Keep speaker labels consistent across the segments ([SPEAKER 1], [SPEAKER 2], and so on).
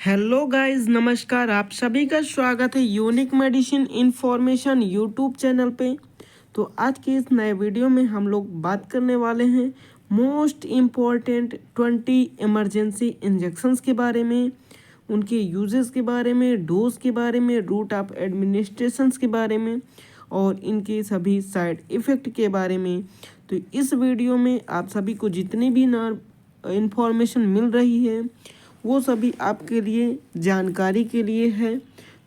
[SPEAKER 1] Hello guys, नमस्कार। आप सभी का स्वागत है unique medicine information YouTube channel पे। तो आज के इस नए वीडियो में हम लोग बात करने वाले हैं मोस्ट इम्पॉर्टेंट 20 इमरजेंसी इंजेक्शंस के बारे में, उनके यूजेस के बारे में, डोज के बारे में, रूट ऑफ एडमिनिस्ट्रेशंस के बारे में और इनके सभी साइड इफ़ेक्ट के बारे में। तो इस वीडियो में आप सभी को जितनी भी इंफॉर्मेशन मिल रही है वो सभी आपके लिए जानकारी के लिए है।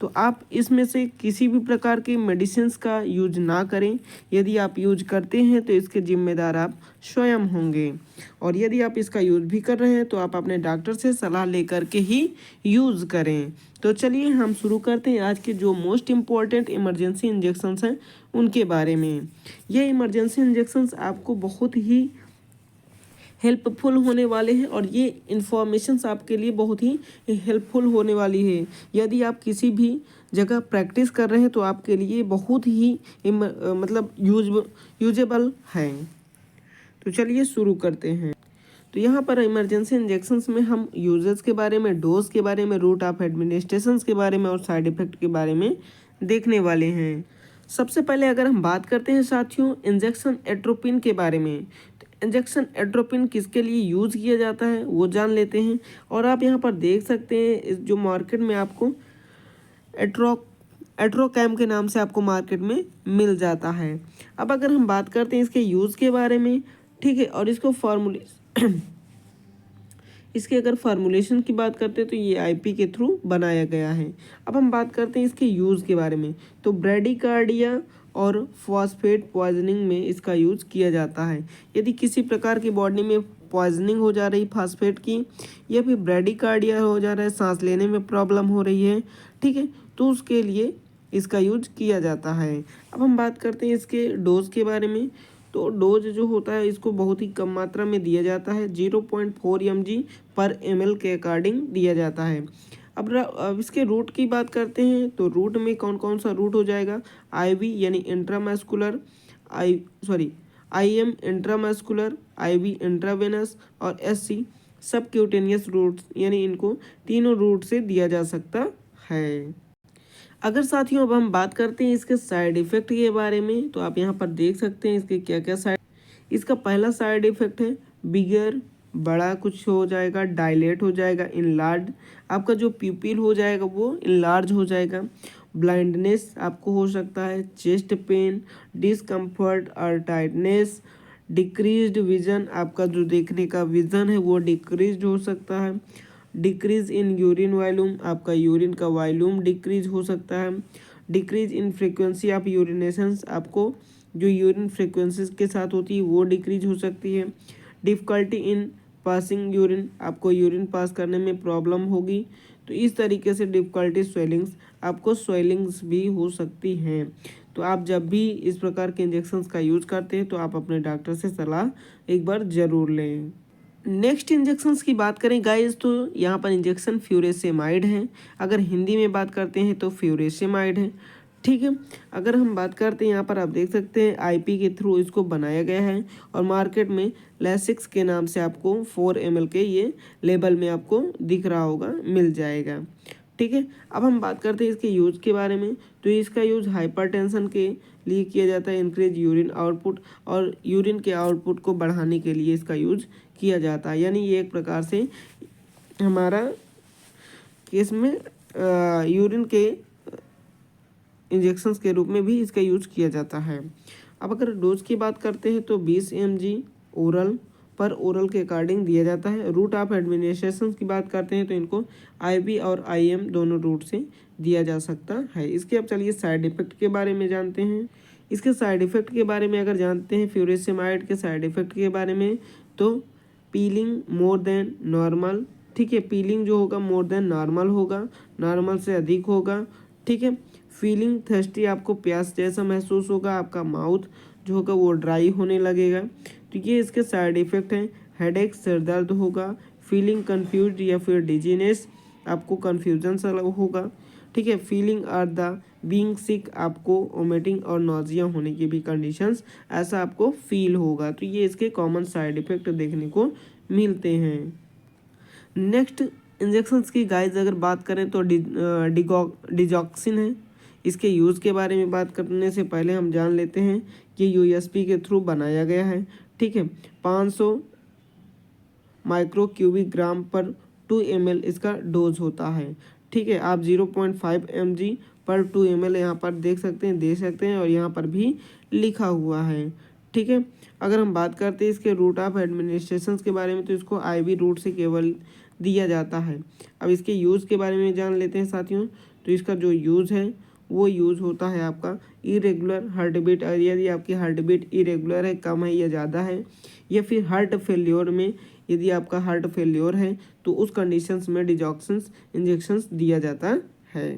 [SPEAKER 1] तो आप इसमें से किसी भी प्रकार के मेडिसिन्स का यूज ना करें। यदि आप यूज करते हैं तो इसके जिम्मेदार आप स्वयं होंगे, और यदि आप इसका यूज भी कर रहे हैं तो आप अपने डॉक्टर से सलाह लेकर के ही यूज़ करें। तो चलिए हम शुरू करते हैं आज के जो मोस्ट इम्पॉर्टेंट इमरजेंसी इंजेक्शंस हैं उनके बारे में। ये इमरजेंसी इंजेक्शंस आपको बहुत ही हेल्पफुल होने वाले हैं और ये इन्फॉर्मेशंस आपके लिए बहुत ही हेल्पफुल होने वाली है। यदि आप किसी भी जगह प्रैक्टिस कर रहे हैं तो आपके लिए बहुत ही मतलब यूजेबल है। तो चलिए शुरू करते हैं। तो यहाँ पर इमरजेंसी इंजेक्शंस में हम यूजेस के बारे में, डोज के बारे में, रूट ऑफ एडमिनिस्ट्रेशंस के बारे में और साइड इफ़ेक्ट के बारे में देखने वाले हैं। सबसे पहले अगर हम बात करते हैं साथियों इंजेक्शन एट्रोपिन के बारे में, तो इंजेक्शन एट्रोपिन किसके लिए यूज़ किया जाता है वो जान लेते हैं। और आप यहाँ पर देख सकते हैं इस जो मार्केट में आपको एट्रोकैम के नाम से आपको मार्केट में मिल जाता है। अब अगर हम बात करते हैं इसके यूज़ के बारे में, ठीक है, और इसको इसके अगर फार्मूलेशन की बात करते हैं तो ये आईपी के थ्रू बनाया गया है। अब हम बात करते हैं इसके यूज़ के बारे में, तो ब्रेडिकार्डिया और फॉस्फेट पॉइजनिंग में इसका यूज़ किया जाता है। यदि किसी प्रकार की बॉडी में पॉइजनिंग हो जा रही फास्फेट की, या फिर ब्रेडिकार्डिया हो जा रहा है, सांस लेने में प्रॉब्लम हो रही है, ठीक है, तो उसके लिए इसका यूज किया जाता है। अब हम बात करते हैं इसके डोज के बारे में। तो डोज जो होता है इसको बहुत ही कम मात्रा में दिया जाता है, 0.4 mg पर ml के अकॉर्डिंग दिया जाता है। अब इसके रूट की बात करते हैं तो रूट में कौन कौन सा रूट हो जाएगा, आईवी यानी intramuscular, IM intramuscular, IV intravenous और एससी सबक्यूटेनियस रूट्स, यानी इनको तीनों रूट से दिया जा सकता है। अगर साथियों अब हम बात करते हैं इसके साइड इफ़ेक्ट के बारे में, तो आप यहाँ पर देख सकते हैं इसके क्या क्या साइड। इसका पहला साइड इफ़ेक्ट है बिगर, बड़ा कुछ हो जाएगा, डायलेट हो जाएगा, इनलार्ज, आपका जो प्यूपिल हो जाएगा वो इनलार्ज हो जाएगा, ब्लाइंडनेस आपको हो सकता है, चेस्ट पेन, डिसकम्फर्ट और टाइटनेस, डिक्रीज्ड विजन, आपका जो देखने का विजन है वो डिक्रीज्ड हो सकता है, डिक्रीज इन यूरिन वॉल्यूम, आपका यूरिन का वॉल्यूम डिक्रीज हो सकता है, डिक्रीज इन फ्रीक्वेंसी ऑफ यूरिनेशंस, आपको जो यूरिन फ्रीक्वेंसीज के साथ होती है वो डिक्रीज हो सकती है, डिफ़िकल्टी इन पासिंग यूरिन, आपको यूरिन पास करने में प्रॉब्लम होगी। तो इस तरीके से डिफ़िकल्टी स्वेलिंग्स, आपको स्वेलिंग्स भी हो सकती हैं। तो आप जब भी इस प्रकार के इंजेक्शंस का यूज़ करते हैं तो आप अपने डॉक्टर से सलाह एक बार ज़रूर लें। नेक्स्ट इंजेक्शंस की बात करें गाइस, तो यहाँ पर इंजेक्शन फ्यूरेसेमाइड है। अगर हिंदी में बात करते हैं तो फ्यूरेसेमाइड है, ठीक है। अगर हम बात करते हैं यहाँ पर आप देख सकते हैं आईपी के थ्रू इसको बनाया गया है और मार्केट में लेसिक्स के नाम से आपको 4 ml के ये लेबल में आपको दिख रहा होगा, मिल जाएगा, ठीक है। अब हम बात करते हैं इसके यूज़ के बारे में, तो इसका यूज़ हाइपरटेंशन के लिए किया जाता है, इंक्रीज यूरिन आउटपुट, और यूरिन के आउटपुट को बढ़ाने के लिए इसका यूज़ किया जाता है। यानी ये एक प्रकार से हमारा केस में यूरिन के इंजेक्शंस के रूप में भी इसका यूज़ किया जाता है। अब अगर डोज की बात करते हैं तो 20 mg ओरल पर ओरल के अकॉर्डिंग दिया जाता है। रूट ऑफ एडमिनिस्ट्रेशन की बात करते हैं तो इनको आईवी और आईएम दोनों रूट से दिया जा सकता है। इसके अब चलिए साइड इफ़ेक्ट के बारे में जानते हैं। इसके साइड इफ़ेक्ट के बारे में अगर जानते हैं फ्यूरेसेमाइड के साइड इफ़ेक्ट के बारे में, तो पीलिंग मोर देन नॉर्मल, ठीक है, पीलिंग जो होगा मोर देन नॉर्मल होगा, नॉर्मल से अधिक होगा, ठीक है। फीलिंग थर्स्टी, आपको प्यास जैसा महसूस होगा, आपका माउथ जो होगा वो ड्राई होने लगेगा। तो ये इसके साइड इफ़ेक्ट हैं। हेडेक, सिर दर्द होगा, फीलिंग कन्फ्यूज या फिर डिजीनेस, आपको कन्फ्यूजन सा होगा, ठीक है। फीलिंग आर द बीइंग सिक, आपको वोमिटिंग और नोजिया होने की भी कंडीशंस ऐसा आपको फील होगा। तो ये इसके कॉमन साइड इफ़ेक्ट देखने को मिलते हैं। नेक्स्ट इंजेक्शंस की गाइस अगर बात करें तो डिजॉक्सिन है। इसके यूज़ के बारे में बात करने से पहले हम जान लेते हैं कि यूएसपी के थ्रू बनाया गया है। ठीक है, 500 माइक्रो क्यूबिक ग्राम पर 2 ml इसका डोज होता है। ठीक है, आप 0.5 mg पर 2 ml यहाँ पर देख सकते हैं, दे सकते हैं, और यहाँ पर भी लिखा हुआ है। ठीक है, अगर हम बात करते हैं इसके रूट ऑफ एडमिनिस्ट्रेशन के बारे में, तो इसको आईवी रूट से केवल दिया जाता है। अब इसके यूज़ के बारे में जान लेते हैं साथियों। तो इसका जो यूज़ है वो यूज़ होता है आपका इरेगुलर हार्ट बीट, और यदि आपकी हार्ट बीट इरेगुलर है, कम है या ज़्यादा है, या फिर हार्ट फेल्योर में, यदि आपका हार्ट फेल्योर है तो उस कंडीशंस में डिजॉक्सिन्स इंजेक्शंस दिया जाता है।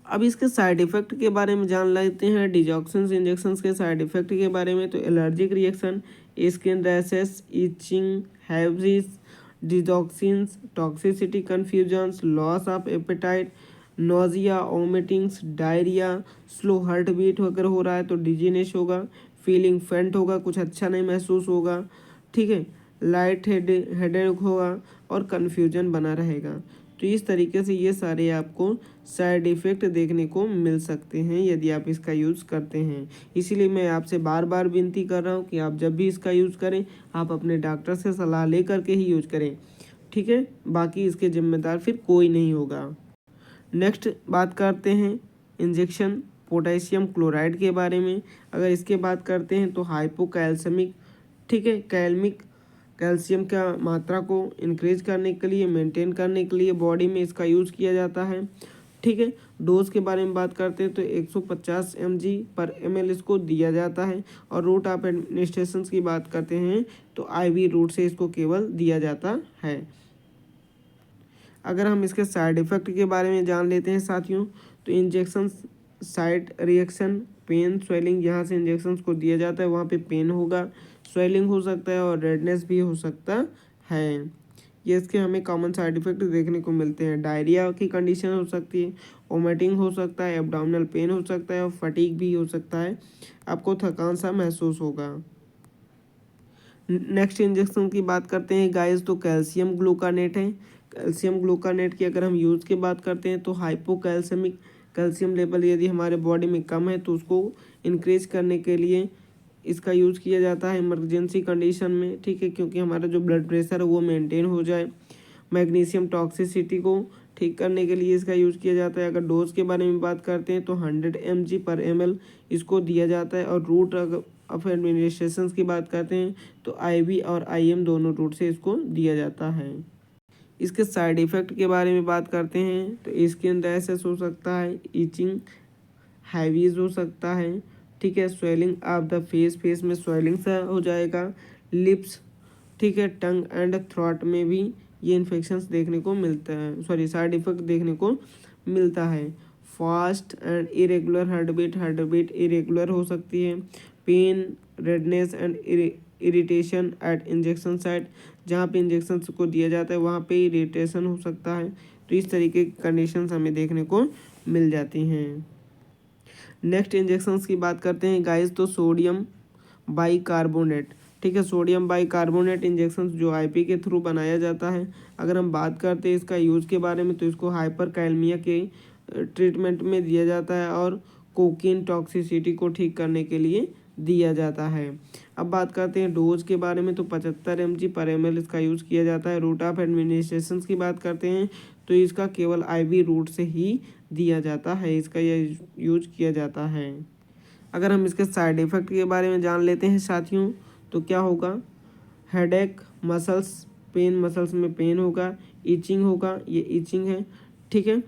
[SPEAKER 1] अब इसके साइड इफ़ेक्ट के बारे में जान लेते हैं। डिजॉक्सिन्स इंजेक्शंस के साइड इफ़ेक्ट के बारे में, तो allergic reaction, skin rashes, itching, हैवजिस, digoxins, toxicity, confusions, loss of appetite, nausea, vomitings, diarrhoea, slow heartbeat अगर हो रहा है तो डिजीनेस होगा, फीलिंग फेंट होगा, कुछ अच्छा नहीं महसूस होगा। ठीक है, लाइट हेडेक होगा और कन्फ्यूजन बना रहेगा। तो इस तरीके से ये सारे आपको साइड इफ़ेक्ट देखने को मिल सकते हैं यदि आप इसका यूज़ करते हैं। इसीलिए मैं आपसे बार बार विनती कर रहा हूँ कि आप जब भी इसका यूज़ करें, आप अपने डॉक्टर से सलाह ले करके ही यूज़ करें। ठीक है, बाकी इसके जिम्मेदार फिर कोई नहीं होगा। नेक्स्ट बात करते हैं इंजेक्शन पोटेशियम क्लोराइड के बारे में। अगर इसके बात करते हैं तो हाइपोकैल्सेमिक, ठीक है, कैल्शियम का मात्रा को इंक्रीज करने के लिए, मेंटेन करने के लिए बॉडी में इसका यूज़ किया जाता है। ठीक है, डोज के बारे में बात करते हैं तो 150 mg पर ml इसको दिया जाता है, और रूट ऑफ एडमिनिस्ट्रेशन की बात करते हैं तो आईवी रूट से इसको केवल दिया जाता है। अगर हम इसके साइड इफ़ेक्ट के बारे में जान लेते हैं साथियों, तो injection side reaction, pain, swelling, जहाँ से इंजेक्शन को दिया जाता है वहाँ पे पेन होगा, स्वेलिंग हो सकता है और रेडनेस भी हो सकता है। ये इसके हमें कॉमन साइड इफ़ेक्ट देखने को मिलते हैं। डायरिया की कंडीशन हो सकती है, वोमिटिंग हो सकता है, एब्डोमिनल पेन हो सकता है और फटीग भी हो सकता है, आपको थकान सा महसूस होगा। नेक्स्ट इंजेक्शन की बात करते हैं गाइस, तो कैल्शियम ग्लूकानेट है। कैल्शियम ग्लूकानेट की अगर हम यूज़ की बात करते हैं तो हाइपोकैल्सेमिक कैल्शियम लेवल यदि हमारे बॉडी में कम है तो उसको इंक्रीज करने के लिए इसका यूज़ किया जाता है इमरजेंसी कंडीशन में। ठीक है, क्योंकि हमारा जो ब्लड प्रेशर है वो मेंटेन हो जाए। मैग्नीशियम टॉक्सिसिटी को ठीक करने के लिए इसका यूज़ किया जाता है। अगर डोज के बारे में बात करते हैं तो 100 mg पर ml इसको दिया जाता है, और रूट ऑफ एडमिनिस्ट्रेशन की बात करते हैं तो आईवी और आईएम दोनों रूट से इसको दिया जाता है। इसके साइड इफ़ेक्ट के बारे में बात करते हैं तो स्किन रैशेस हो सकता है, इचिंग, हैवीज हो सकता है। ठीक है, स्वेलिंग ऑफ द फेस में स्वेलिंग सा हो जाएगा, लिप्स, ठीक है, टंग एंड थ्रोट में भी ये इन्फेक्शंस देखने को मिलता है, साइड इफेक्ट देखने को मिलता है। Fast and irregular heart beat irregular हो सकती है। Pain, redness and irritation at injection site, जहाँ पे इंजेक्शन को दिया जाता है वहाँ पे इरिटेशन हो सकता है। तो इस तरीके की कंडीशंस हमें देखने को मिल जाती हैं। नेक्स्ट इंजेक्शंस की बात करते हैं गाइस, तो सोडियम बाइकार्बोनेट। ठीक है, सोडियम बाइकार्बोनेट इंजेक्शन जो आईपी के थ्रू बनाया जाता है। अगर हम बात करते हैं इसका यूज़ के बारे में तो इसको हाइपरकालमिया के ट्रीटमेंट में दिया जाता है और कोकीन टॉक्सिसिटी को ठीक करने के लिए दिया जाता है। अब बात करते हैं डोज के बारे में, तो 75 mg पर ml इसका यूज़ किया जाता है। रूट ऑफ एडमिनिस्ट्रेशन की बात करते हैं तो इसका केवल आईवी रूट से ही दिया जाता है, इसका यह यूज किया जाता है। अगर हम इसके साइड इफ़ेक्ट के बारे में जान लेते हैं साथियों, तो क्या होगा, हेडेक, मसल्स पेन, मसल्स में पेन होगा, इचिंग होगा, ये इचिंग है। ठीक है,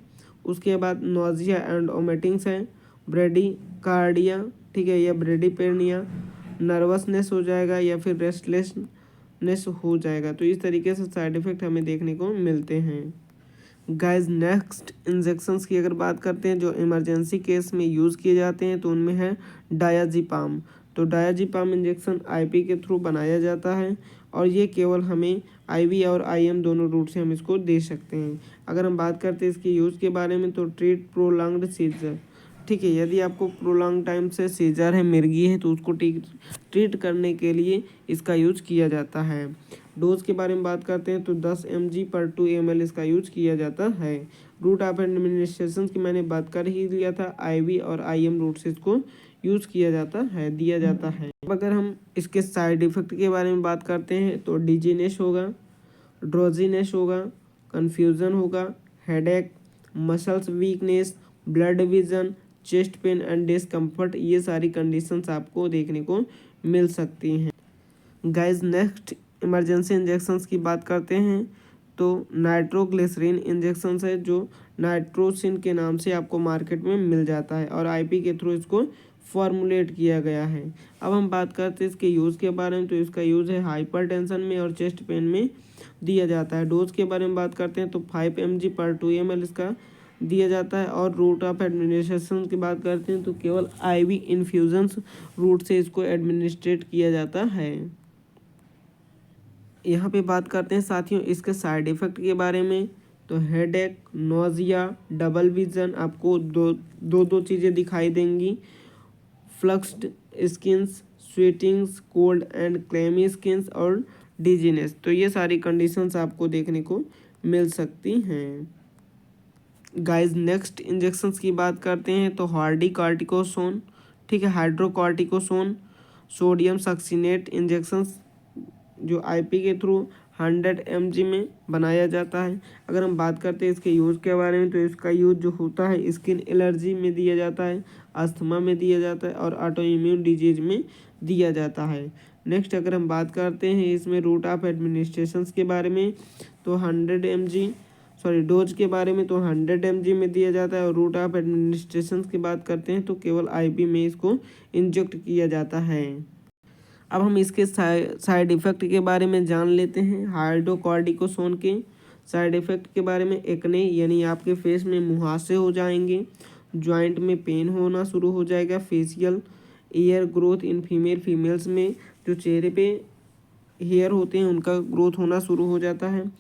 [SPEAKER 1] उसके बाद नोजिया एंड वोमिटिंग्स है, ब्रेडिकार्डिया, ठीक है, या ब्रेडिपेनिया, नर्वसनेस हो जाएगा या फिर रेस्टलेसनेस हो जाएगा। तो इस तरीके से साइड इफ़ेक्ट हमें देखने को मिलते हैं। गाइस नेक्स्ट इंजेक्शंस की अगर बात करते हैं जो इमरजेंसी केस में यूज़ किए जाते हैं तो उनमें है डायाजीपाम। तो डायाजीपाम इंजेक्शन आईपी के थ्रू बनाया जाता है, और ये केवल हमें आईवी और आईएम दोनों रूट से हम इसको दे सकते हैं। अगर हम बात करते हैं इसके यूज़ के बारे में तो ट्रीट प्रोलॉन्ग्ड सीजर। ठीक है, यदि आपको प्रोलॉन्ग टाइम से सीजर है, मिर्गी है, तो उसको ट्रीट करने के लिए इसका यूज़ किया जाता है। डोज के बारे में बात करते हैं तो 10 mg/2 ml इसका यूज किया जाता है। रूट ऑफ एडमिनिस्ट्रेशन की मैंने बात कर ही लिया था, IV और IM रूट से इसको यूज किया जाता है, दिया जाता है। अब अगर हम इसके साइड इफेक्ट के बारे में बात करते हैं तो डिजीनेस होगा, ड्रोजीनेस होगा, कन्फ्यूज़न होगा, headache, muscles weakness, blood vision, chest pain and discomfort, ये सारी कंडीशंस आपको देखने को मिल सकती हैं। गाइस नेक्स्ट इमरजेंसी इंजेक्शंस की बात करते हैं तो नाइट्रोग्लिसरीन इंजेक्शन है जो नाइट्रोसिन के नाम से आपको मार्केट में मिल जाता है और IP के थ्रू इसको फॉर्मुलेट किया गया है। अब हम बात करते हैं इसके यूज़ के बारे में तो इसका यूज़ है हाइपरटेंशन में और चेस्ट पेन में दिया जाता है। डोज के बारे में बात करते हैं तो 5 mg/2 ml इसका दिया जाता है और रूट ऑफ एडमिनिस्ट्रेशन की बात करते हैं तो केवल IV इन्फ्यूजन्स रूट से इसको एडमिनिस्ट्रेट किया जाता है। यहाँ पे बात करते हैं साथियों इसके साइड इफ़ेक्ट के बारे में तो हेडेक, नोजिया, डबल विजन, आपको दो चीज़ें दिखाई देंगी, flushed skins, sweatings, cold and clammy skins और डिजीनेस, तो ये सारी कंडीशंस आपको देखने को मिल सकती हैं। गाइस नेक्स्ट इंजेक्शंस की बात करते हैं तो हार्डी कार्टिकोसोन, ठीक है, हाइड्रोकॉर्टिकोसोन, सोडियम सक्सिनेट इंजेक्शंस जो IP के थ्रू 100 mg में बनाया जाता है। अगर हम बात करते हैं इसके यूज़ के बारे में तो इसका यूज़ जो होता है स्किन एलर्जी में दिया जाता है, अस्थमा में दिया जाता है और ऑटो इम्यून डिजीज में दिया जाता है। नेक्स्ट अगर हम बात करते हैं इसमें रूट ऑफ एडमिनिस्ट्रेशंस के बारे में तो 100 mg डोज के बारे में तो 100 mg में दिया जाता है और रूट ऑफ एडमिनिस्ट्रेशन की बात करते हैं तो केवल IP में इसको इंजेक्ट किया जाता है। अब हम इसके साइड इफ़ेक्ट के बारे में जान लेते हैं। हाइड्रोकॉर्टिकोसोन के साइड इफ़ेक्ट के बारे में एक्ने यानी आपके फेस में मुहासे हो जाएंगे, जॉइंट में पेन होना शुरू हो जाएगा, facial year growth in females में जो चेहरे पे हेयर होते हैं उनका ग्रोथ होना शुरू हो जाता है।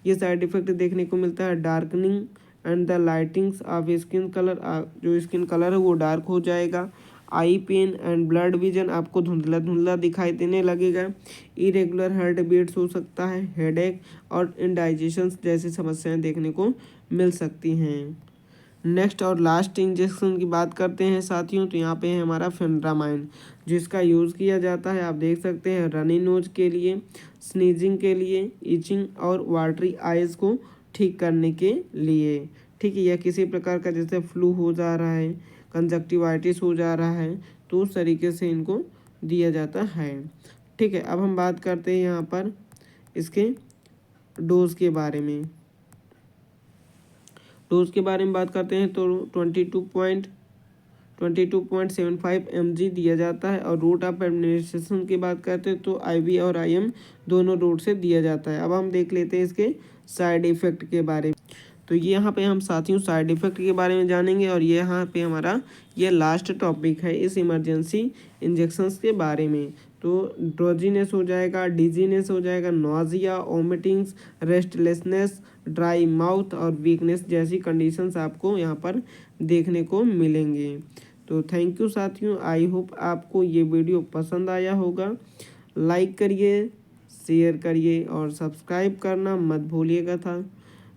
[SPEAKER 1] ये साइड इफ़ेक्ट देखने को मिलता है। Darkening and the lightings of skin colour, जो स्किन कलर है वो डार्क हो जाएगा। आई पेन एंड ब्लड विजन, आपको धुंधला धुंधला दिखाई देने लगेगा। इरेगुलर हार्ट बीट्स हो सकता है। हेडेक और इंडाइजेशन जैसी समस्याएं देखने को मिल सकती हैं। नेक्स्ट और लास्ट इंजेक्शन की बात करते हैं साथियों तो यहाँ पे है हमारा फेनड्रामाइन जिसका यूज़ किया जाता है, आप देख सकते हैं रनी नोज के लिए, स्नीजिंग के लिए, इचिंग और वाटरी आइज़ को ठीक करने के लिए, ठीक है। या किसी प्रकार का जैसे फ्लू हो जा रहा है, कंजक्टिवाइटिस हो जा रहा है तो उस तरीके से इनको दिया जाता है, ठीक है। अब हम बात करते हैं यहाँ पर इसके डोज के बारे में। डोज के बारे में बात करते हैं तो 22.75 mg दिया जाता है और रूट ऑफ एडमिनिस्ट्रेशन की बात करते हैं तो IV और IM दोनों रूट से दिया जाता है। अब हम देख लेते हैं इसके साइड इफ़ेक्ट के बारे में। तो ये यहाँ पे हम साथियों साइड इफ़ेक्ट के बारे में जानेंगे और ये यहाँ पे हमारा ये लास्ट टॉपिक है इस इमरजेंसी इंजेक्शंस के बारे में। तो ड्रोजीनेस हो जाएगा, डिजीनेस हो जाएगा, nausea, vomitings, restlessness, dry mouth और वीकनेस जैसी कंडीशंस आपको यहाँ पर देखने को मिलेंगे। तो थैंक यू साथियों, आई होप आपको ये वीडियो पसंद आया होगा। लाइक करिए, शेयर करिए और सब्सक्राइब करना मत भूलिएगा था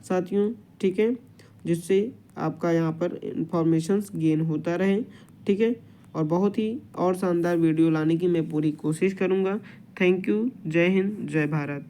[SPEAKER 1] साथियों, ठीक है, जिससे आपका यहाँ पर इंफॉर्मेशंस गेन होता रहे, ठीक है। और बहुत ही और शानदार वीडियो लाने की मैं पूरी कोशिश करूँगा। थैंक यू, जय हिंद, जय भारत।